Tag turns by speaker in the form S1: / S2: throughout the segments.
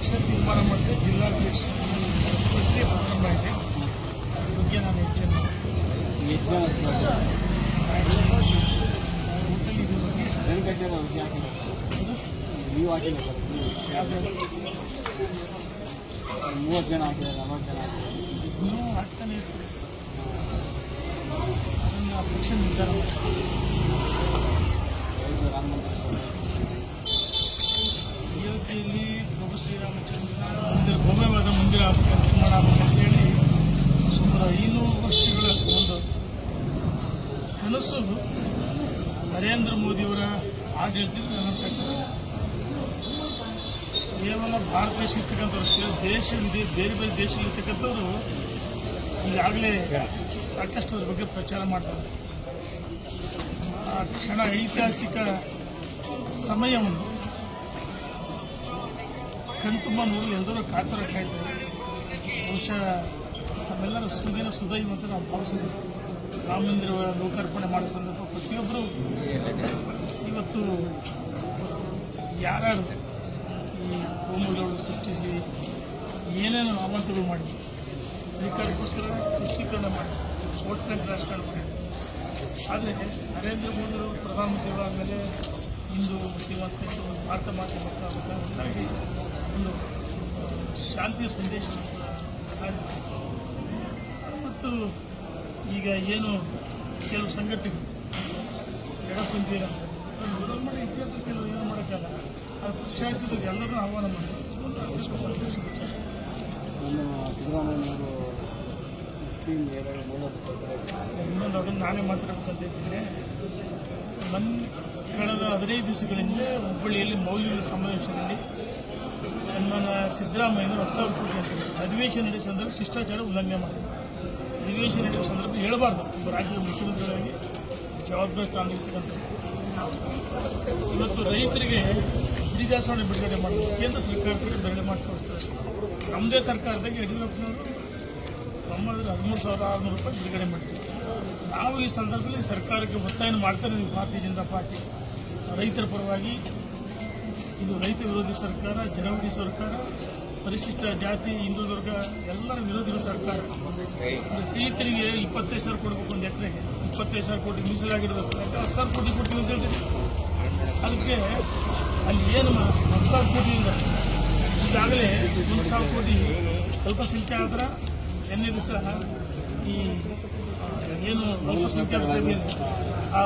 S1: ಪಕ್ಷ ತೀರ್ಮಾನ ಮಾಡಿದೆ. ಜಿಲ್ಲಾಧ್ಯಕ್ಷ ಪ್ರಕ್ರಿಯೆ ಪ್ರಾರಂಭ ಇದೆ. ಅದ್ರ ಬಗ್ಗೆ ನಾನು ಹೆಚ್ಚಿನ
S2: ನೀವು ಹಾಕಿಲ್ಲ ಸರ್, 30 ಜನ ಹಾಕಿದ್ದಾರೆ, 40 ಜನ ಹಾಕಿದ್ದಾರೆ.
S1: ಇನ್ನೂ ಆಗ್ತಾನೆ ಇರ್ತದೆ. ಅದನ್ನು ಆ ಪಕ್ಷ ನಿರ್ಧಾರ
S2: ರಾಮ ಮಂದಿರ
S1: ಅಯೋಧ್ಯೆಯಲ್ಲಿ ಪ್ರಭು ಶ್ರೀರಾಮಚಂದ್ರ ಭವ್ಯವಾದ ಮಂದಿರ ಆಗಬೇಕಂತ ನಿರ್ಮಾಣ ಆಗಬೇಕಂತೇಳಿ ಸುಮಾರು 500 ವರ್ಷಗಳ ಒಂದು ಕನಸು ನರೇಂದ್ರ ಮೋದಿಯವರ ಆಡಳಿತದಲ್ಲಿ ನನಸಾಗ್ತದೆ. ಕೇವಲ ಭಾರತ ದೇಶ ಇರ್ತಕ್ಕಂಥವ್ರು ದೇಶ ಬೇರೆ ಬೇರೆ ದೇಶದಲ್ಲಿರ್ತಕ್ಕಂಥವ್ರು ಈಗಾಗಲೇ ಸಾಕಷ್ಟು ಅದ್ರ ಬಗ್ಗೆ ಪ್ರಚಾರ ಮಾಡ್ತಾರೆ. ಆ ಕ್ಷಣ ಐತಿಹಾಸಿಕ ಸಮಯವನ್ನು ಕಣ್ತುಂಬ ನೋಡಲು ಎಲ್ಲರೂ ಕಾತರ ಕಾಯ್ತಾರೆ. ಬಹುಶಃ ನಮ್ಮೆಲ್ಲರ ಸುದಿನ ಸುದೈವ ಅಂತ ನಾವು ಭಾವಿಸಿದ್ವಿ. ರಾಮ ಮಂದಿರ ಲೋಕಾರ್ಪಣೆ ಮಾಡೋ ಸಂದರ್ಭ ಪ್ರತಿಯೊಬ್ಬರು ಇವತ್ತು ಯಾರ್ಯಾರು ಈ ಕೋಮುಗಳು ಸೃಷ್ಟಿಸಿ ಏನೇನು ಅಮಾಂತಗಳು ಮಾಡಿ ಅಧಿಕಾರಕ್ಕೋಸ್ಕರ ತುಷ್ಟೀಕರಣ ಮಾಡಿ ವೋಟ್ ಬ್ಯಾಂಕ್ ರಾಜಕಾರಣ ಮಾಡಿ. ಆದರೆ ನರೇಂದ್ರ ಮೋದಿ ಪ್ರಧಾನಮಂತ್ರಿಗಳು ಆದಮೇಲೆ ಹಿಂದೂ ಮುಸ್ಲಿಂ ಅಂತ ಭಾರತ ಮಾತೆ ಮಕ್ಕಳಾಗಿ ಒಂದು ಶಾಂತಿಯ ಸಂದೇಶವನ್ನು ಸಾರಿದೆ. ಮತ್ತು ಈಗ ಏನು ಕೆಲವು ಸಂಘಟನೆಗಳು ಎಡಪಂಥೀಯ ವಿರೋಧ ಮಾಡಿ ಇತಿಹಾಸ ಕೆಲವು ಏನು ಮಾಡೋಕ್ಕಾಗಲ್ಲ. ಅದು ಪಕ್ಷಾಂತರಿಗೆ ಎಲ್ಲರೂ ಆಹ್ವಾನ ಮಾಡಿದ್ರು. ಸಂತೋಷ ವಿಚಾರ.
S2: ಸಿದ್ದರಾಮಯ್ಯನವರು
S1: ಇನ್ನೊಂದು ಅದನ್ನು ನಾನೇ ಮಾತಾಡಬೇಕಂತ ಇದ್ದೀನಿ. ಕಳೆದ 15 ದಿವಸಗಳಿಂದ ಹುಬ್ಬಳ್ಳಿಯಲ್ಲಿ ಮೌಲ್ಯದ ಸಮಾವೇಶದಲ್ಲಿ ಸನ್ಮಾನ ಸಿದ್ದರಾಮಯ್ಯನವರು 10,000 ಕೋಟಿ ಅಂತ ಅಧಿವೇಶನ ನಡೆಯುವ ಸಂದರ್ಭ ಶಿಷ್ಟಾಚಾರ ಉಲ್ಲಂಘನೆ ಮಾಡಿದರು. ಅಧಿವೇಶನ ನಡೆಯುವ ಸಂದರ್ಭ ಹೇಳಬಾರ್ದು. ಒಬ್ಬ ರಾಜ್ಯದ ಮುಖ್ಯಮಂತ್ರಿಗಳಾಗಿ ಜವಾಬ್ದಾರಿ ಸ್ಥಾನ ಇರ್ತಕ್ಕಂಥ ಇವತ್ತು ರೈತರಿಗೆ ಬಿಡಿದಾಸವನ್ನು ಬಿಡುಗಡೆ ಮಾಡಿದ್ರು. ಕೇಂದ್ರ ಸರ್ಕಾರದಲ್ಲಿ ಬಿಡುಗಡೆ ಮಾಡಿ ತೋರಿಸ್ತಾರೆ. ನಮ್ಮದೇ ಸರ್ಕಾರದಾಗ ಯಡಿಯೂರಪ್ಪನವರು 13,600 ರೂಪಾಯಿ ಬಿಡುಗಡೆ ಮಾಡಿದ್ರು. ನಾವು ಈ ಸಂದರ್ಭದಲ್ಲಿ ಸರ್ಕಾರಕ್ಕೆ ಒತ್ತಾಯ ಮಾಡ್ತಾರೆ. ನೀವು ಭಾರತೀಯ ಜನತಾ ಪಾರ್ಟಿ ರೈತರ ಪರವಾಗಿ ಇದು ರೈತ ವಿರೋಧಿ ಸರ್ಕಾರ, ಜನವಿರೋಧಿ ಸರ್ಕಾರ, ಪರಿಶಿಷ್ಟ ಜಾತಿ ಹಿಂದೂ ವರ್ಗ ಎಲ್ಲರ ವಿರೋಧಿ ಸರ್ಕಾರ. ರೈತರಿಗೆ 25,000 ಕೊಡಬೇಕು ಒಂದು ಎಕರೆಗೆ. 25,000 ಕೋಟಿ ಮೀಸಲಾಗಿರೋದು 10,000 ಕೋಟಿ ಕೊಡ್ತೀವಿ ಅಂತ ಹೇಳ್ತೀವಿ. ಅದಕ್ಕೆ ಅಲ್ಲಿ ಏನು 10,000 ಕೋಟಿಯಿಂದ ಈಗಾಗಲೇ 1,000 ಕೋಟಿ ಅಲ್ಪಸಂಖ್ಯಾತರ ನಿನ್ನೆ ದಿವಸ ಈ ಏನು ಅಲ್ಪಸಂಖ್ಯಾತ ಸಭೆ ಆ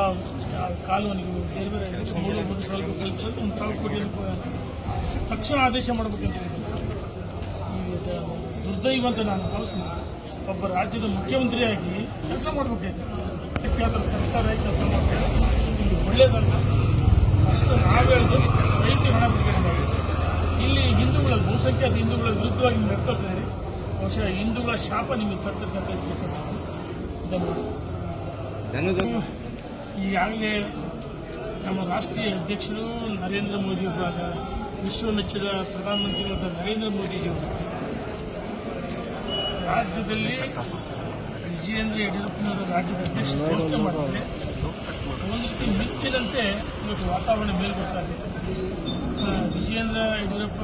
S1: ಕಾಲುವನಿಗೆ ಬೇರೆ ಬೇರೆ 3,000 ಕೋಟಿ ಕಲ್ಪಿಸೋದು 1,000 ಕೋಟಿ ತಕ್ಷಣ ಆದೇಶ ಮಾಡಬೇಕಂತ ಈ ದುರ್ದೈವ ಅಂತ ನಾನು ಭಾವಿಸಿದೆ. ಒಬ್ಬ ರಾಜ್ಯದ ಮುಖ್ಯಮಂತ್ರಿಯಾಗಿ ಕೆಲಸ ಮಾಡಬೇಕಾಯ್ತು. ಸರ್ಕಾರ ಕೆಲಸ ಮಾಡ್ತಾರೆ. ಇದು ಒಳ್ಳೆಯದಲ್ಲ. ಅಷ್ಟು ನಾವೇಳಿದ್ರೆ ರೈತರಿಗೆ ಹಣ ಬಿಡುಗಡೆ ಮಾಡಿ ಇಲ್ಲಿ ಹಿಂದೂಗಳ ಬಹುಸಂಖ್ಯಾತ ಹಿಂದೂಗಳ ವಿರುದ್ಧವಾಗಿ ನೀವು ನಡ್ಕೊಳ್ತಾರೆ. ಬಹುಶಃ ಹಿಂದೂಗಳ ಶಾಪ ನಿಮಗೆ ತರ್ತಕ್ಕಂಥ ಈಗಾಗಲೇ ನಮ್ಮ ರಾಷ್ಟ್ರೀಯ ಅಧ್ಯಕ್ಷರು ನರೇಂದ್ರ ಮೋದಿಯವರಾದ ವಿಶ್ವ ಮೆಚ್ಚಿದ ಪ್ರಧಾನಮಂತ್ರಿಗಳಾದ ನರೇಂದ್ರ ಮೋದಿಜಿಯವರು ರಾಜ್ಯದಲ್ಲಿ ವಿಜಯೇಂದ್ರ ಯಡಿಯೂರಪ್ಪನವರು ರಾಜ್ಯದ ಅಧ್ಯಕ್ಷ ಘೋಷಣೆ ಮಾಡಿದರೆ ಒಂದು ರೀತಿ ಮೆಚ್ಚಿದಂತೆ ಇವತ್ತು ವಾತಾವರಣ ಮೇಲ್ಗೊಳ್ತಾರೆ. ವಿಜಯೇಂದ್ರ ಯಡಿಯೂರಪ್ಪ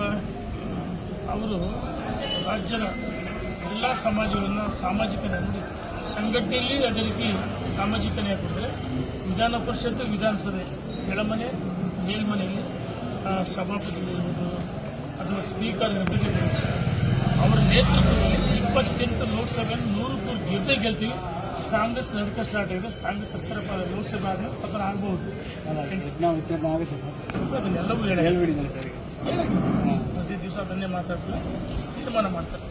S1: ಅವರು ರಾಜ್ಯದ ಎಲ್ಲ ಸಮಾಜವನ್ನು ಸಾಮಾಜಿಕ ನೋಡಿ ಸಂಘಟನೆಯಲ್ಲಿ ಅದೇ ರೀತಿ ಸಾಮಾಜಿಕ ನ್ಯಾಯ ಕೊಟ್ಟರೆ ವಿಧಾನ ಪರಿಷತ್ತು, ವಿಧಾನಸಭೆ ಕೆಳಮನೆ ಮೇಲ್ಮನೆಯಲ್ಲಿ ಸಭಾಪತಿಗಳಿರ್ಬೋದು ಅಥವಾ ಸ್ಪೀಕರ್ ಅವರ ನೇತೃತ್ವದಲ್ಲಿ 28 ಲೋಕಸಭೆಯನ್ನು 100 ಗೆದ್ದೇ ಗೆಲ್ತೀವಿ. ಕಾಂಗ್ರೆಸ್ ನಡಕ ಸ್ಟಾರ್ಟ್ ಆಗಿದೆ. ಕಾಂಗ್ರೆಸ್ ಸರ್ಕಾರ ಲೋಕಸಭೆ ಆದ್ಮೇಲೆ ಪತನ ಆಗಬಹುದು. ಅದನ್ನೆಲ್ಲವೂ ಹೇಳಿ ಪ್ರತಿ ದಿವಸ ಅದನ್ನೇ ಮಾತಾಡಲ್ಲ, ತೀರ್ಮಾನ ಮಾಡ್ತಾರೆ.